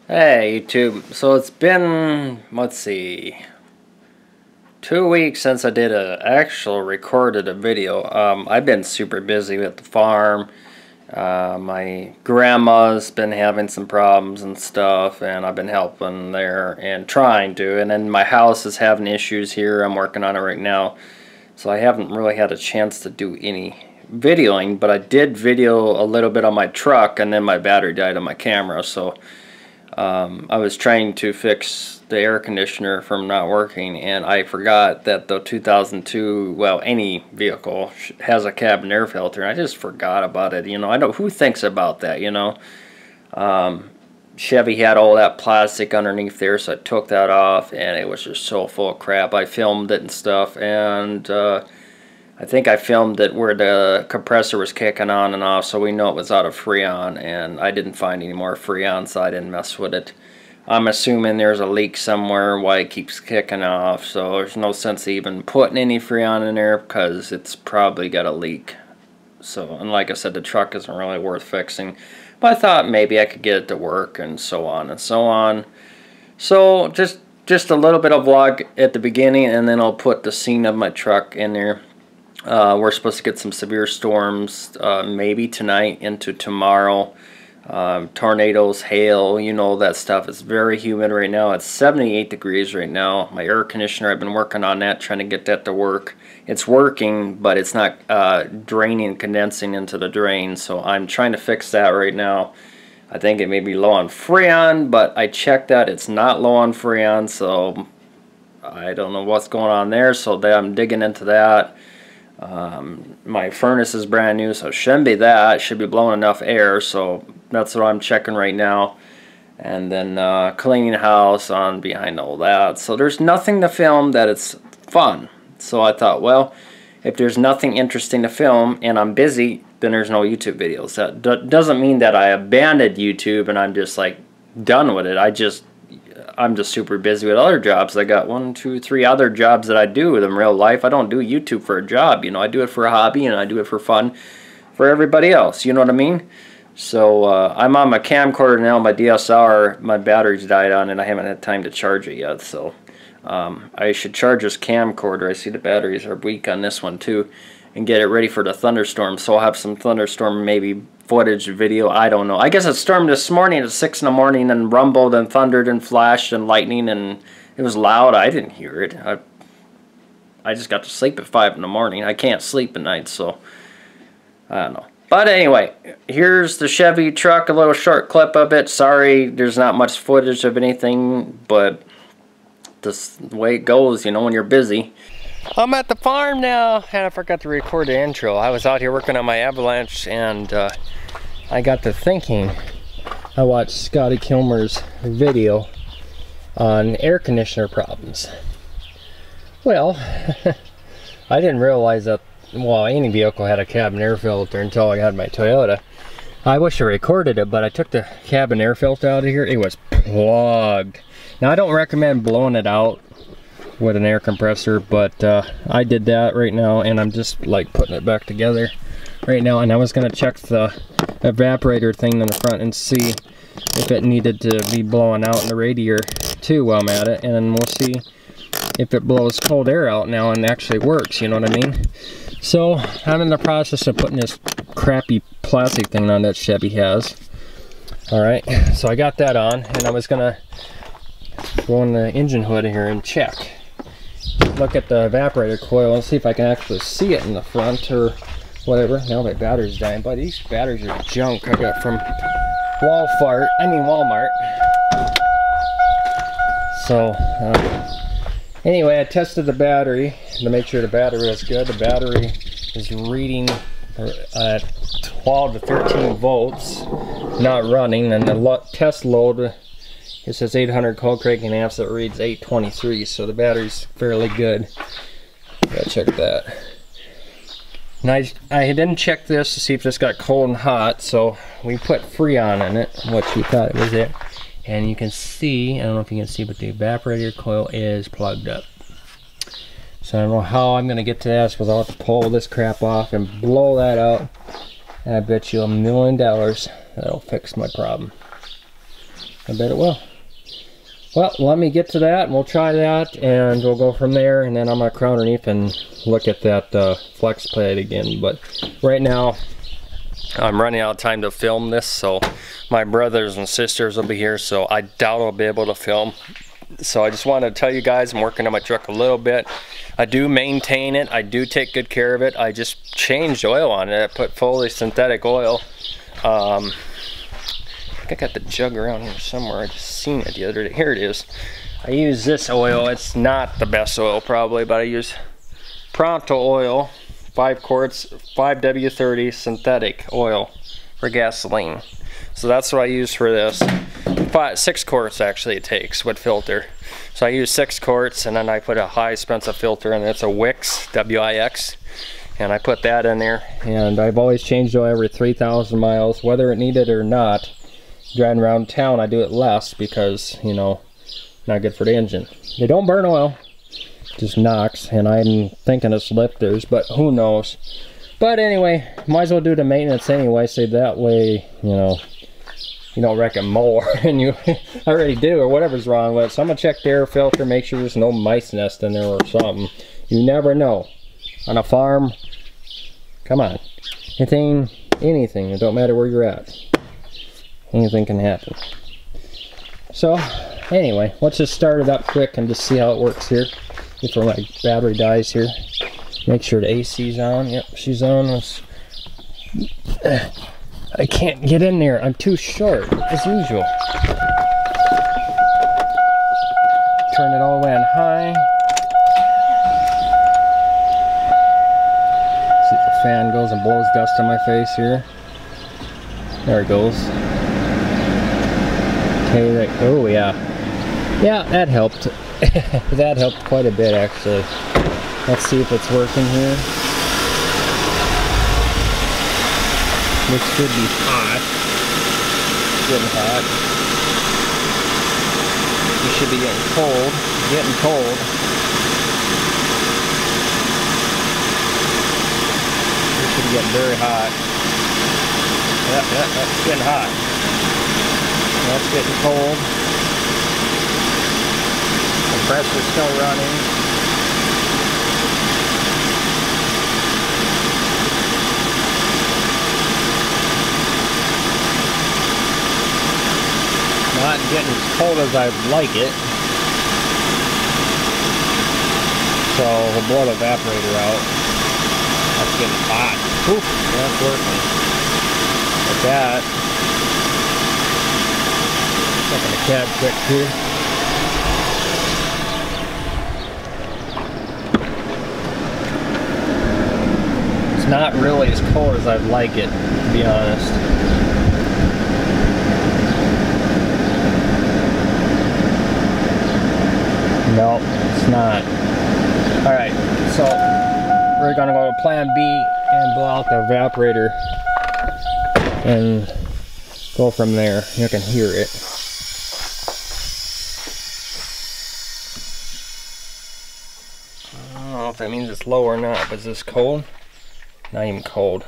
Hey YouTube, so it's been, let's see, 2 weeks since I did recorded a video. I've been super busy with the farm. My grandma's been having some problems and stuff, and I've been helping there and trying to, and then my house is having issues here. I'm working on it right now, so I haven't really had a chance to do any videoing, but I did video a little bit on my truck, and then my battery died on my camera, so I was trying to fix the air conditioner from not working, and I forgot that the 2002, well, any vehicle has a cabin air filter, and I just forgot about it. You know, I know who thinks about that, you know. Chevy had all that plastic underneath there, so I took that off, and it was just so full of crap. I filmed it and stuff, and I think I filmed it where the compressor was kicking on and off, so we know it was out of Freon, and I didn't find any more Freon, so I didn't mess with it. I'm assuming there's a leak somewhere why it keeps kicking off, so there's no sense even putting any Freon in there because it's probably got a leak. So, and like I said, the truck isn't really worth fixing, but I thought maybe I could get it to work, and so on and so on. So just a little bit of vlog at the beginning, and then I'll put the scene of my truck in there. We're supposed to get some severe storms maybe tonight into tomorrow. Tornadoes, hail, you know that stuff. It's very humid right now. It's 78 degrees right now. My air conditioner, I've been working on that, trying to get that to work. It's working, but it's not draining, condensing into the drain, so I'm trying to fix that right now. I think it may be low on Freon, but I checked that. It's not low on Freon, so I don't know what's going on there, so I'm digging into that. My furnace is brand new, so it shouldn't be that. It should be blowing enough air, so that's what I'm checking right now. And then cleaning the house on behind all that. So there's nothing to film that it's fun. So I thought, well, if there's nothing interesting to film and I'm busy, then there's no YouTube videos. That doesn't mean that I abandoned YouTube and I'm just like done with it. I'm just super busy with other jobs. I got 1, 2, 3 other jobs that I do in real life. I don't do YouTube for a job, you know. I do it for a hobby, and I do it for fun for everybody else, you know what I mean? So I'm on my camcorder now, my DSLR, my battery's died on, and I haven't had time to charge it yet, so I should charge this camcorder. I see the batteries are weak on this one too, and get it ready for the thunderstorm. So I'll have some thunderstorm maybe footage, video, I don't know. I guess it stormed this morning at 6 in the morning and rumbled and thundered and flashed and lightning, and it was loud. I didn't hear it. I just got to sleep at 5 in the morning. I can't sleep at night, so I don't know. But anyway, here's the Chevy truck, a little short clip of it. Sorry, there's not much footage of anything, but this the way it goes, you know, when you're busy. I'm at the farm now, and I forgot to record the intro. I was out here working on my avalanche, and I got to thinking. I watched Scotty Kilmer's video on air conditioner problems. Well, I didn't realize that, well, any vehicle had a cabin air filter until I had my Toyota. I wish I recorded it, but I took the cabin air filter out of here. It was plugged. Now, I don't recommend blowing it out with an air compressor, but I did that right now, and I'm just like putting it back together right now. And I was gonna check the evaporator thing in the front and see if it needed to be blowing out in the radiator too while I'm at it, and then we'll see if it blows cold air out now and actually works, you know what I mean? So I'm in the process of putting this crappy plastic thing on that Chevy has. Alright, so I got that on, and I was gonna go in the engine hood here and check. Look at the evaporator coil and see if I can actually see it in the front or whatever. Now my battery's dying, but these batteries are junk I got from Walmart. So anyway, I tested the battery to make sure the battery was good. The battery is reading at 12 to 13 volts, not running, and the test load, it says 800 cold cranking amps, it reads 823, so the battery's fairly good. Gotta check that. And I didn't check this to see if this got cold and hot, so we put Freon in it, which we thought it was it. And you can see, I don't know if you can see, but the evaporator coil is plugged up. So I don't know how I'm gonna get to that, because I'll have to pull this crap off and blow that out. And I bet you $1 million that'll fix my problem. I bet it will. Well, let me get to that, and we'll try that, and we'll go from there, and then I'm going to crawl underneath and look at that flex plate again. But right now, I'm running out of time to film this, so my brothers and sisters will be here, so I doubt I'll be able to film. So I just wanted to tell you guys, I'm working on my truck a little bit. I do maintain it. I do take good care of it. I just changed oil on it. I put fully synthetic oil. I think I got the jug around here somewhere. I just seen it the other day. Here it is. I use this oil. It's not the best oil probably, but I use Pronto oil, 5 quarts, 5W30 synthetic oil for gasoline. So that's what I use for this. 6 quarts actually it takes with filter. So I use 6 quarts, and then I put a high expensive filter, and it's a Wix, W-I-X. And I put that in there, and I've always changed oil every 3,000 miles, whether it needed or not. Driving around town, I do it less because, you know, not good for the engine. They don't burn oil, just knocks, and I'm thinking it's lifters, but who knows. But anyway, might as well do the maintenance anyway, so that way, you know, you don't wreck it more and you already do, or whatever's wrong with it. So I'm gonna check the air filter, make sure there's no mice nest in there or something. You never know. On a farm, come on, anything, it don't matter where you're at. Anything can happen. So anyway, let's just start it up quick and just see how it works here before my battery dies here. Make sure the AC's on. Yep, she's on. I can't get in there. I'm too short, as usual. Turn it all the way on high. See if the fan goes and blows dust on my face here. There it goes. Okay, oh yeah. Yeah, that helped. That helped quite a bit actually. Let's see if it's working here. This should be hot. Getting hot. You should be getting cold. Getting cold. You should be getting very hot. Yep, that's getting hot. That's getting cold. Compressor's still running. Not getting as cold as I'd like it. So we'll blow the evaporator out. That's getting hot. Oof, that's working. Like that. Checking the cab quick here. It's not really as cold as I'd like it, to be honest. No, it's not. Alright, so we're gonna go to plan B and blow out the evaporator and go from there. You can hear it. I don't know if that means it's low or not, but is this cold? Not even cold.